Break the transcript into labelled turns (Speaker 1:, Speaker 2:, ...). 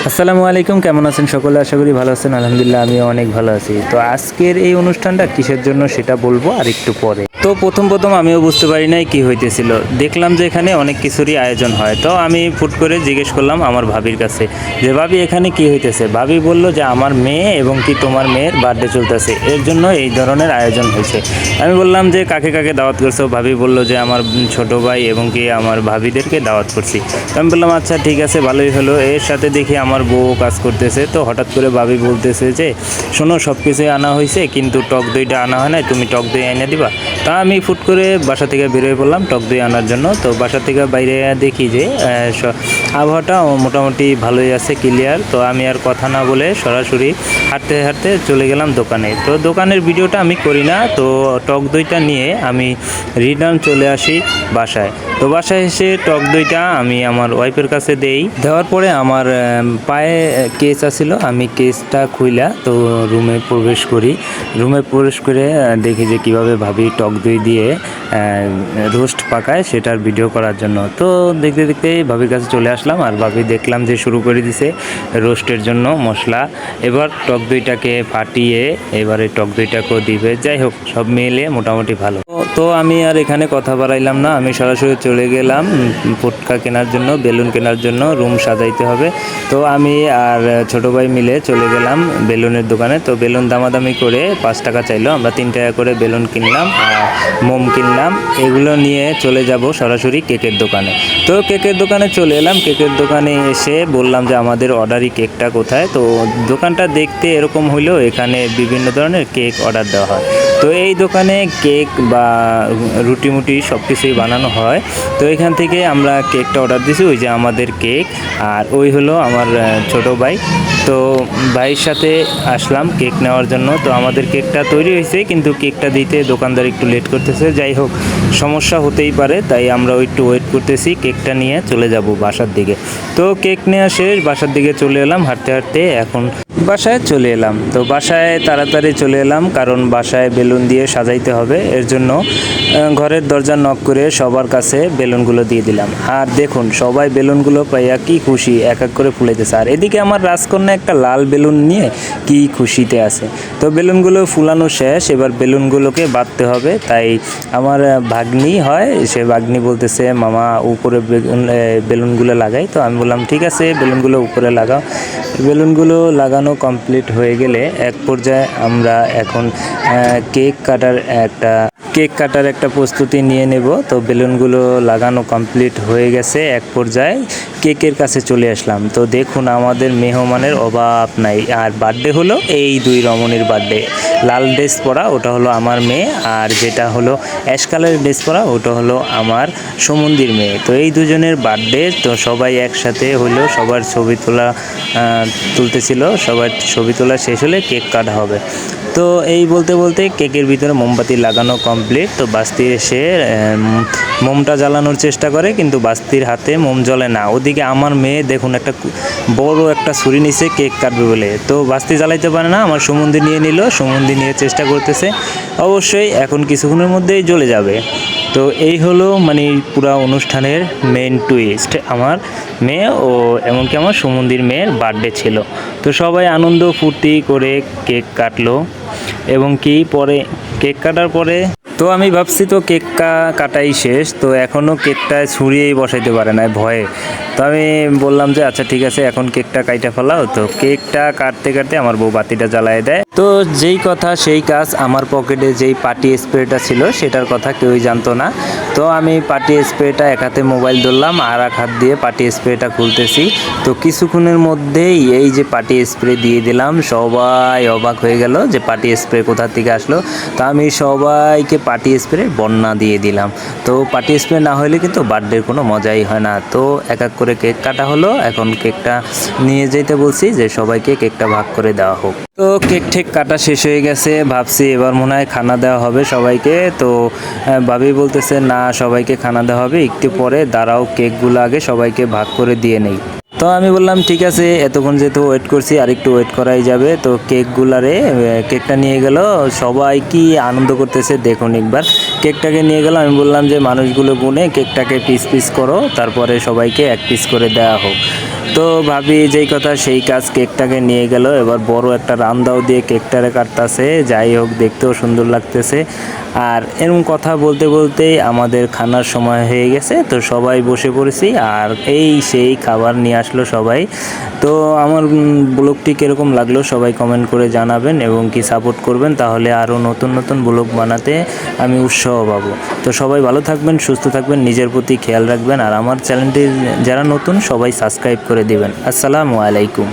Speaker 1: আসসালামু আলাইকুম, কেমন আছেন সকলে? আশা করি ভালো আছেন। আলহামদুলিল্লাহ আমিও অনেক ভালো আছি। তো আজকের এই অনুষ্ঠানটা কিসের জন্য সেটা বলবো আর একটু পরে। তো প্রথম আমিও বুঝতে পারি নাই কি হইতেছিল। দেখলাম যে এখানে অনেক কিছুরই আয়োজন হয়। তো আমি ফুট করে জিজ্ঞেস করলাম আমার ভাবির কাছে যে ভাবি এখানে কি হইতেছে। ভাবি বলল যে আমার মেয়ে এবং কি তোমার মেয়ের বার্থডে চলতেছে, এর জন্য এই ধরনের আয়োজন হয়েছে। আমি বললাম যে কাকে কাকে দাওয়াত করছো? ভাবি বলল যে আমার ছোট ভাই এবং কি আমার ভাবিদেরকে দাওয়াত করছি। তো আমি বললাম আচ্ছা ঠিক আছে, ভালোই হলো। এর সাথে দেখি আমার বউ কাজ করতেছে। তো হঠাৎ করে ভাবি বলতেছে যে শোনো, সব কিছুই আনা হয়েছে কিন্তু টক দইটা আনা হয় না, তুমি টক দই এনে দিবা। তা আমি ফুট করে বাসা থেকে বেরোয় পড়লাম টক দই আনার জন্য। তো বাসা থেকে বাইরে দেখি যে আবহাওয়াটা মোটামুটি ভালোই আছে, ক্লিয়ার। তো আমি আর কথা না বলে সরাসরি হাঁটতে হাঁটতে চলে গেলাম দোকানে। তো দোকানের ভিডিওটা আমি করি না। তো টক দইটা নিয়ে আমি রিটার্ন চলে আসি বাসায়। তো বাসায় এসে টক দইটা আমি আমার ওয়াইফের কাছে দেওয়ার পরে আমার পায়ে কেস আছিল, আমি কেসটা খুইলা তো রুমে প্রবেশ করি। রুমে প্রবেশ করে দেখি যে কীভাবে ভাবি টক দই দিয়ে রোস্ট পাকায় সেটার ভিডিও করার জন্য। তো দেখতে দেখতে ভাবির কাছে চলে আসলাম, আর ভাবি দেখলাম যে শুরু করে দিছে রোস্টের জন্য মশলা। এবার টক দইটাকে ফাটিয়ে এবারে টক দইটাকেও দিবে। যাই হোক, সব মিলে মোটামুটি ভালো। তো আমি আর এখানে কথা বাড়াইলাম না, আমি সরাসরি চলে গেলাম ফুটকা কেনার জন্য, বেলুন কেনার জন্য। রুম সাজাইতে হবে। তো আমি আর ছোটো ভাই মিলে চলে গেলাম বেলুনের দোকানে। তো বেলুন দামাদামি করে 5 টাকা চাইলো, আমরা 3 টাকা করে বেলুন কিনলাম আর মোম কিনলাম। এগুলো নিয়ে চলে যাব সরাসরি কেকের দোকানে। তো কেকের দোকানে চলে এলাম। কেকের দোকানে এসে বললাম যে আমাদের অর্ডারি কেকটা কোথায়। তো দোকানটা দেখতে এরকম হইলেও এখানে বিভিন্ন ধরনের কেক অর্ডার দেওয়া হয়। তো এই দোকানে কেক বা রুটি মুটি সব কিছুই বানানো হয়। তো এখান থেকে আমরা কেকটা অর্ডার দিয়েছি, ওই যে আমাদের কেক, আর ওই হলো আমার ছোট ভাই। তো ভাইয়ের সাথে আসলাম কেক নেওয়ার জন্য। তো আমাদের কেকটা তৈরি হয়েছে কিন্তু কেকটা দিতে দোকানদার একটু লেট করতেছে। যাই হোক, সমস্যা হতেই পারে, তাই আমরা একটু ওয়েট করতেছি। কেকটা নিয়ে চলে যাব বাসার দিকে। তো কেক নেওয়া শেষ, বাসার দিকে চলে এলাম হাঁটতে হাঁটতে। এখন বাসায় চলে এলাম। তো বাসায় তাড়াতাড়ি চলে এলাম, কারণ বাসায় বেলুন দিয়ে সাজাইতে হবে। এর জন্য ঘরের দরজা নক করে সবার কাছে বেলুনগুলো দিয়ে দিলাম। আর দেখুন সবাই বেলুনগুলো পাইয়া কি খুশি, এক এক করে ফুলাইতেছে। আর এদিকে আমার রাজকন্যা একটা লাল বেলুন নিয়ে কি খুশিতে আছে। তো বেলুনগুলো ফুলানো শেষ, এবার বেলুনগুলোকে বাঁধতে হবে। তাই আমার ভাগ্নি হয়, সে ভাগ্নি বলতেছে মামা উপরে বেলুনগুলো লাগাই। তো আমি বললাম ঠিক আছে, বেলুনগুলো উপরে লাগাও। বেলুনগুলো লাগানো কমপ্লিট হয়ে গেলে এক পর্যায়ে আমরা এখন কেক কাটার একটা প্রস্তুতি নিয়ে নেব। তো বেলুনগুলো লাগানো কমপ্লিট হয়ে গেছে, এক পর্যায়ে কেকের কাছে চলে আসলাম। তো দেখুন আমাদের মেহমানের অভাব নাই। আর বার্থডে হলো এই 2 রমণীর বার্থডে। লাল ড্রেস পরা ওটা হলো আমার মেয়ে, আর যেটা হলো অ্যাশ কালারের ড্রেস পরা ওটা হলো আমার সমন্দির মেয়ে। তো এই দুজনের বার্থডে। তো সবাই একসাথে হলো, সবার ছবি তুলতেছিল। সবার ছবি তোলা শেষ হলে কেক কাটা হবে। তো এই বলতে বলতে কেকের ভিতরে মোমবাতি লাগানো কমপ্লিট। তো বাস্তি এসে মোমটা জ্বালানোর চেষ্টা করে কিন্তু বাস্তির হাতে মোম জ্বলে না। ওদিকে আমার মেয়ে দেখুন একটা বড় একটা ছুরি নিছে কেক কাটবে বলে, তো বাস্তি জ্বালাইতে পারে না। আমার সুমন্দি নিয়ে নিল, সুমন্দি নিয়ে চেষ্টা করতেছে। অবশ্যই এখন কিছুক্ষণের মধ্যেই জ্বলে যাবে। তো এই হলো মানে পুরা অনুষ্ঠানের মেন টুইস্ট। আমার মেয়ে ও এমনকি আমার সুমন্দির মেয়ের বার্থডে ছিল। তো সবাই আনন্দ ফুর্তি করে কেক কাটলো এবং কি পরে কেক কাটার পরে তো আমি ভাবছি তো কেক কাটাই শেষ, তো এখনও কেকটায় ছুরিয়েই বসাইতে পারে না ভয়ে। তো আমি বললাম যে আচ্ছা ঠিক আছে, এখন কেকটা কাইটা ফেলাও। তো কেকটা কাটতে কাটতে আমার বউ বাতিটা জ্বালায় দেয়। তো যেই কথা সেই কাজ, আমার পকেটে যেই পার্টি স্প্রেটা ছিল সেটার কথা কেউই জানতো না। তো আমি পার্টি স্প্রেটা এক হাতে মোবাইল ধরলাম, আর এক হাত দিয়ে পার্টি স্প্রেটা খুলতেছি। তো কিছুক্ষণের মধ্যেই এই যে পার্টি স্প্রে দিয়ে দিলাম, সবাই অবাক হয়ে গেল যে পার্টি স্প্রে কোথা থেকে আসলো। তো আমি সবাইকে পার্টি স্প্রে বন্যা দিয়ে দিলাম। তো পার্টি স্প্রে না হলে কিন্তু বার্থডের কোনো মজাই হয় না। তো এক এক করে কেক কাটা হলো। এখন কেকটা নিয়ে যেতে বলছি যে সবাইকে কেকটা ভাগ করে দেওয়া হোক। তো কেক কাটা শেষ হয়ে গেছে, ভাবছি এবার মনে হয় খানা দেওয়া হবে সবাইকে। তো ভাবি বলতেছে না, সবাইকে খানা দেওয়া হবে একটু পরে, দাঁড়াও কেকগুলো আগে সবাইকে ভাগ করে দিয়ে নেই। তো আমি বললাম ঠিক আছে, এতক্ষণ যেহেতু ওয়েট করছি আর একটু ওয়েট করাই যাবে। তো কেকটা নিয়ে গেল, সবাই কি আনন্দ করতেছে দেখুন একবার। কেকটাকে নিয়ে গেলাম, আমি বললাম যে মানুষগুলো গুনে কেকটাকে পিস পিস করো, তারপরে সবাইকে এক পিস করে দেওয়া হোক। তো ভাবি যেই কথা সেই কাজ, কেকটাকে নিয়ে গেল। এবার বড় একটা রান্দাও দিয়ে কেকটারে কাটতেছে, যাই হোক দেখতেও সুন্দর লাগতেছে। আর এরকম কথা বলতে বলতেই আমাদের খানার সময় হয়ে গেছে, তো সবাই বসে পড়েছি আর এই সেই খাবার নিয়ে আসলো সবাই। তো আমার ব্লগটি কীরকম লাগলো সবাই কমেন্ট করে জানাবেন এবং কি সাপোর্ট করবেন, তাহলে আরও নতুন নতুন ব্লগ বানাতে আমি উৎসাহ পাবো। তো সবাই ভালো থাকবেন, সুস্থ থাকবেন, নিজের প্রতি খেয়াল রাখবেন, আর আমার চ্যানেলটি যারা নতুন সবাই সাবস্ক্রাইব করে দিবেন। আসসালামু আলাইকুম।